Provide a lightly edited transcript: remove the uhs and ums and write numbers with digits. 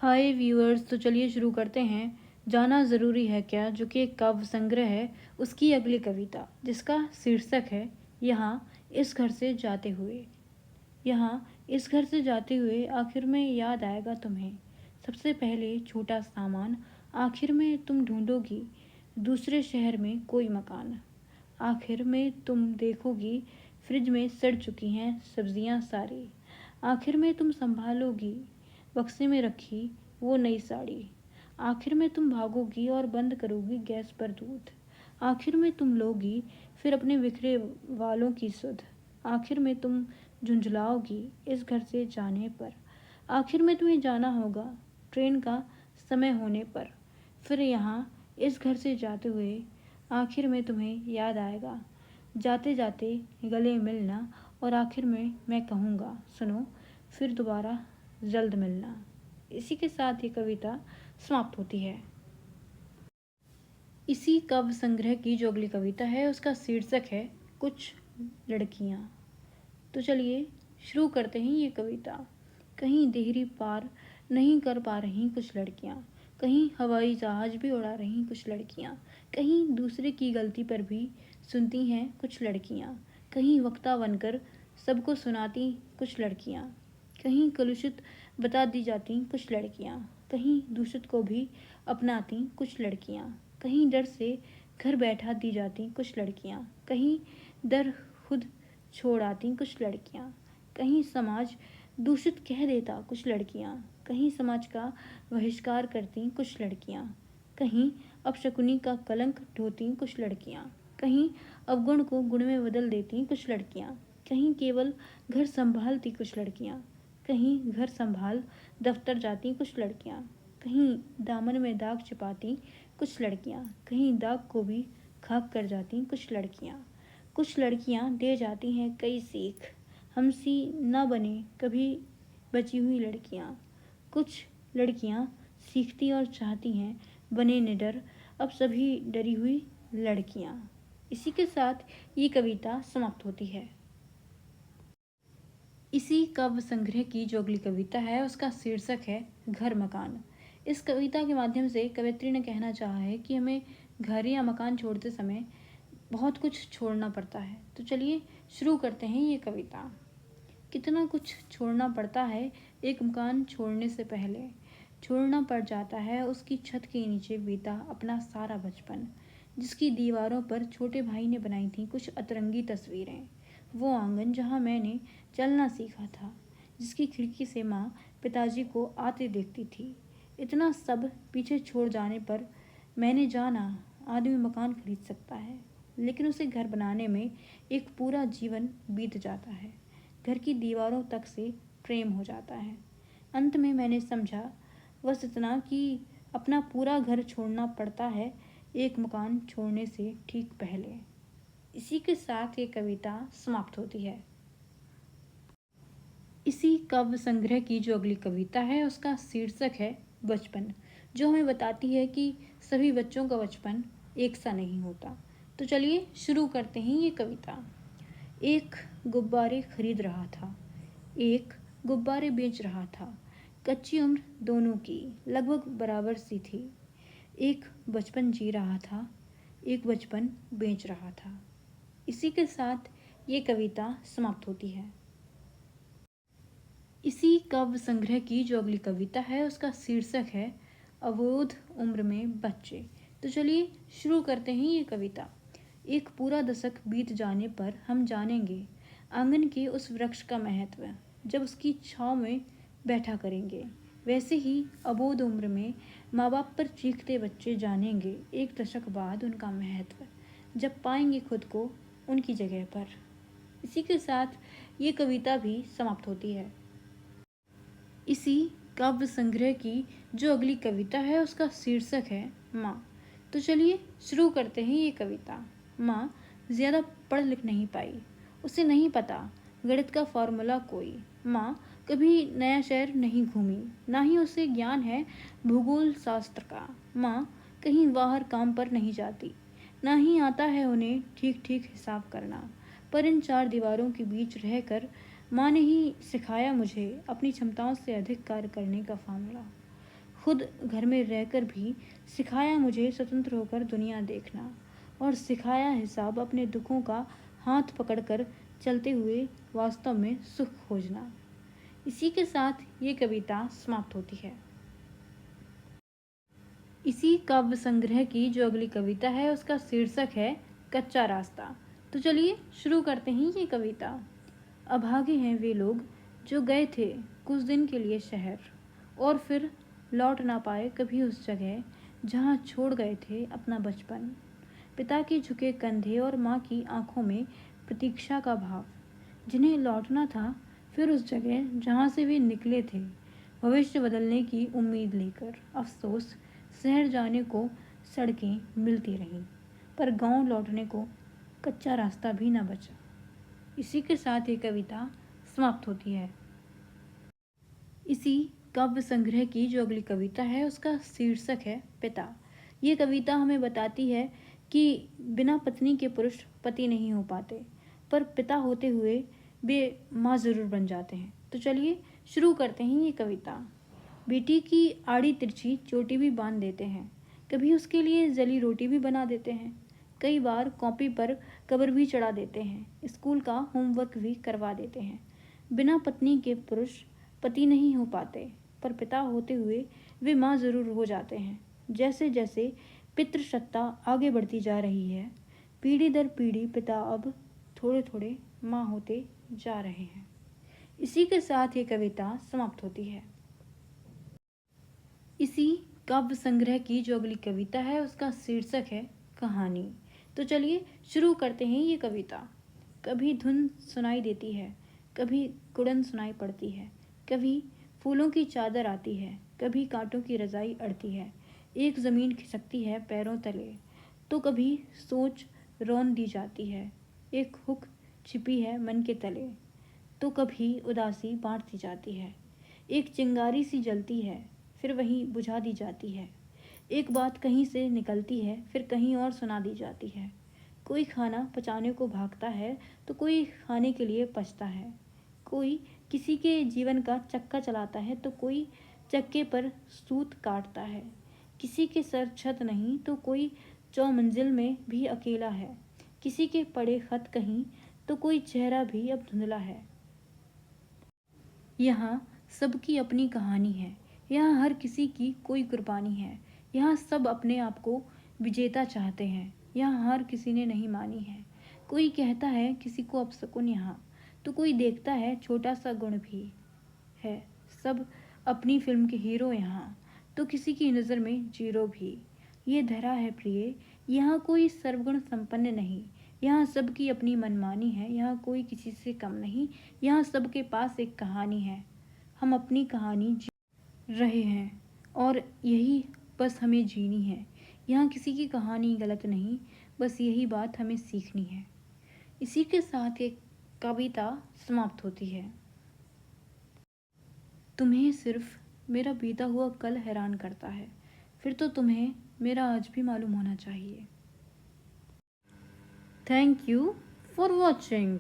हाय viewers, तो चलिए शुरू करते हैं। जाना ज़रूरी है क्या, जो कि एक काव्य संग्रह है, उसकी अगली कविता जिसका शीर्षक है यहाँ इस घर से जाते हुए। यहाँ इस घर से जाते हुए आखिर में याद आएगा तुम्हें सबसे पहले छोटा सामान। आखिर में तुम ढूंढोगी दूसरे शहर में कोई मकान। आखिर में तुम देखोगी फ्रिज में सड़ चुकी हैं सब्जियां सारी। आखिर में तुम संभालोगी बक्से में रखी वो नई साड़ी। आखिर में तुम भागोगी और बंद करोगी गैस पर दूध। आखिर में तुम लोगी फिर अपने बिखरे वालों की सुध। आखिर में तुम झुंझलाओगी इस घर से जाने पर। आखिर में तुम्हें जाना होगा ट्रेन का समय होने पर। फिर यहाँ इस घर से जाते हुए आखिर में तुम्हें याद आएगा जाते जाते गले मिलना। और आखिर में मैं कहूँगा सुनो फिर दोबारा जल्द मिलना। इसी के साथ ये कविता समाप्त होती है। इसी काव्य संग्रह की जो अगली कविता है उसका शीर्षक है कुछ लड़कियां। तो चलिए शुरू करते हैं ये कविता। कहीं देहरी पार नहीं कर पा रही कुछ लड़कियां। कहीं हवाई जहाज भी उड़ा रही कुछ लड़कियां। कहीं दूसरे की गलती पर भी सुनती हैं कुछ लड़कियां। कहीं वक्ता बनकर सबको सुनाती कुछ लड़कियां। कहीं कलुषित बता दी जाती कुछ लड़कियां। कहीं दूषित को भी अपनाती कुछ लड़कियां। कहीं डर से घर बैठा दी जाती कुछ लड़कियां। कहीं डर खुद छोड़ आती कुछ लड़कियां। कहीं समाज दूषित कह देता कुछ लड़कियां। कहीं समाज का बहिष्कार करती कुछ लड़कियां। कहीं अपशकुनी का कलंक ढोती कुछ लड़कियां। कहीं अवगुण को गुण में बदल देती कुछ लड़कियां। कहीं केवल घर संभालती कुछ लड़कियां। कहीं घर संभाल दफ्तर जाती कुछ लड़कियां। कहीं दामन में दाग छिपाती कुछ लड़कियां। कहीं दाग को भी खाक कर जाती कुछ लड़कियां। कुछ लड़कियां दे जाती हैं कई सीख हमसी न बने कभी बची हुई लड़कियां। कुछ लड़कियां सीखती और चाहती हैं बने निडर अब सभी डरी हुई लड़कियां। इसी के साथ ये कविता समाप्त होती है। इसी काव्य संग्रह की जो अगली कविता है उसका शीर्षक है घर मकान। इस कविता के माध्यम से कवयित्री ने कहना चाहा है कि हमें घर या मकान छोड़ते समय बहुत कुछ छोड़ना पड़ता है। तो चलिए शुरू करते हैं ये कविता। कितना कुछ छोड़ना पड़ता है एक मकान छोड़ने से पहले। छोड़ना पड़ जाता है उसकी छत के नीचे बीता अपना सारा बचपन। जिसकी दीवारों पर छोटे भाई ने बनाई थी कुछ अतरंगी तस्वीरें। वो आंगन जहाँ मैंने चलना सीखा था। जिसकी खिड़की से माँ पिताजी को आते देखती थी। इतना सब पीछे छोड़ जाने पर मैंने जाना आदमी मकान खरीद सकता है, लेकिन उसे घर बनाने में एक पूरा जीवन बीत जाता है। घर की दीवारों तक से प्रेम हो जाता है। अंत में मैंने समझा बस इतना कि अपना पूरा घर छोड़ना पड़ता है एक मकान छोड़ने से ठीक पहले। इसी के साथ ये कविता समाप्त होती है। इसी काव्य संग्रह की जो अगली कविता है उसका शीर्षक है बचपन, जो हमें बताती है कि सभी बच्चों का बचपन एक सा नहीं होता। तो चलिए शुरू करते हैं ये कविता। एक गुब्बारे खरीद रहा था, एक गुब्बारे बेच रहा था। कच्ची उम्र दोनों की लगभग बराबर सी थी। एक बचपन जी रहा था, एक बचपन बेच रहा था। इसी के साथ ये कविता समाप्त होती है। इसी काव्य संग्रह की जो अगली कविता है उसका शीर्षक है अवोध उम्र में बच्चे। तो चलिए शुरू करते हैं ये कविता। एक पूरा दशक बीत जाने पर हम जानेंगे आंगन के उस वृक्ष का महत्व, जब उसकी छाँव में बैठा करेंगे। वैसे ही अबोध उम्र में माँ बाप पर चीखते बच्चे जानेंगे एक दशक बाद उनका महत्व, जब पाएंगे खुद को उनकी जगह पर। इसी के साथ ये कविता भी समाप्त होती है। इसी काव्य संग्रह की जो अगली कविता है उसका शीर्षक है माँ। तो चलिए शुरू करते हैं ये कविता। माँ ज़्यादा पढ़ लिख नहीं पाई, उसे नहीं पता गणित का फॉर्मूला कोई। माँ कभी नया शहर नहीं घूमी, ना ही उसे ज्ञान है भूगोल शास्त्र का। माँ कहीं बाहर काम पर नहीं जाती, ना ही आता है उन्हें ठीक ठीक हिसाब करना। पर इन चार दीवारों के बीच रहकर माँ ने ही सिखाया मुझे अपनी क्षमताओं से अधिक कार्य करने का फार्मूला। खुद घर में रहकर भी सिखाया मुझे स्वतंत्र होकर दुनिया देखना, और सिखाया हिसाब अपने दुखों का हाथ पकड़कर चलते हुए वास्तव में सुख खोजना। इसी के साथ ये कविता समाप्त होती है। इसी काव्य संग्रह की जो अगली कविता है उसका शीर्षक है कच्चा रास्ता। तो चलिए शुरू करते हैं ये कविता। अभागे हैं वे लोग जो गए थे कुछ दिन के लिए शहर, और फिर लौट ना पाए कभी उस जगह जहाँ छोड़ गए थे अपना बचपन। पिता के झुके कंधे और माँ की आंखों में प्रतीक्षा का भाव, जिन्हें लौटना था फिर उस जगह जहाँ से वे निकले थे, भविष्य बदलने की उम्मीद लेकर। अफसोस, शहर जाने को सड़कें मिलती रहीं, पर गांव लौटने को कच्चा रास्ता भी न बचा। इसी के साथ ये कविता समाप्त होती है। इसी काव्य संग्रह की जो अगली कविता है उसका शीर्षक है पिता। ये कविता हमें बताती है कि बिना पत्नी के पुरुष पति नहीं हो पाते, पर पिता होते हुए वे माँ ज़रूर बन जाते हैं। तो चलिए शुरू करते हैं ये कविता। बेटी की आड़ी तिरछी चोटी भी बांध देते हैं, कभी उसके लिए जली रोटी भी बना देते हैं, कई बार कॉपी पर कवर भी चढ़ा देते हैं, स्कूल का होमवर्क भी करवा देते हैं। बिना पत्नी के पुरुष पति नहीं हो पाते, पर पिता होते हुए वे माँ ज़रूर हो जाते हैं। जैसे जैसे पितृसत्ता आगे बढ़ती जा रही है, पीढ़ी दर पीढ़ी पिता अब थोड़े थोड़े माँ होते जा रहे हैं। इसी के साथ ये कविता समाप्त होती है। इसी काव्य संग्रह की जो अगली कविता है उसका शीर्षक है कहानी। तो चलिए शुरू करते हैं ये कविता। कभी धुन सुनाई देती है, कभी कुड़न सुनाई पड़ती है, कभी फूलों की चादर आती है, कभी कांटों की रजाई अड़ती है, एक ज़मीन खिसकती है पैरों तले, तो कभी सोच रौन दी जाती है, एक हुक छिपी है मन के तले, तो कभी उदासी बांट दी जाती है, एक चिंगारी सी जलती है फिर वहीं बुझा दी जाती है, एक बात कहीं से निकलती है फिर कहीं और सुना दी जाती है। कोई खाना पचाने को भागता है तो कोई खाने के लिए पचता है, कोई किसी के जीवन का चक्का चलाता है तो कोई चक्के पर सूत काटता है, किसी के सर छत नहीं तो कोई चौमंजिल में भी अकेला है, किसी के पड़े खत कहीं तो कोई चेहरा भी अब धुंधला है। यहाँ सबकी अपनी कहानी है, यहाँ हर किसी की कोई कुर्बानी है, यहाँ सब अपने आप को विजेता चाहते हैं, यहाँ हर किसी ने नहीं मानी है। कोई कहता है किसी को अपशकुन यहाँ, तो कोई देखता है छोटा सा गुण भी है। सब अपनी फिल्म के हीरो यहाँ, तो किसी की नज़र में जीरो भी। ये धरा है प्रिय, यहाँ कोई सर्वगुण संपन्न नहीं, यहाँ सबकी अपनी मनमानी है, यहाँ कोई किसी से कम नहीं, यहाँ सबके पास एक कहानी है। हम अपनी कहानी जी रहे हैं और यही बस हमें जीनी है। यहाँ किसी की कहानी गलत नहीं, बस यही बात हमें सीखनी है। इसी के साथ एक कविता समाप्त होती है। तुम्हें सिर्फ मेरा बीता हुआ कल हैरान करता है, फिर तो तुम्हें मेरा आज भी मालूम होना चाहिए। Thank you for watching.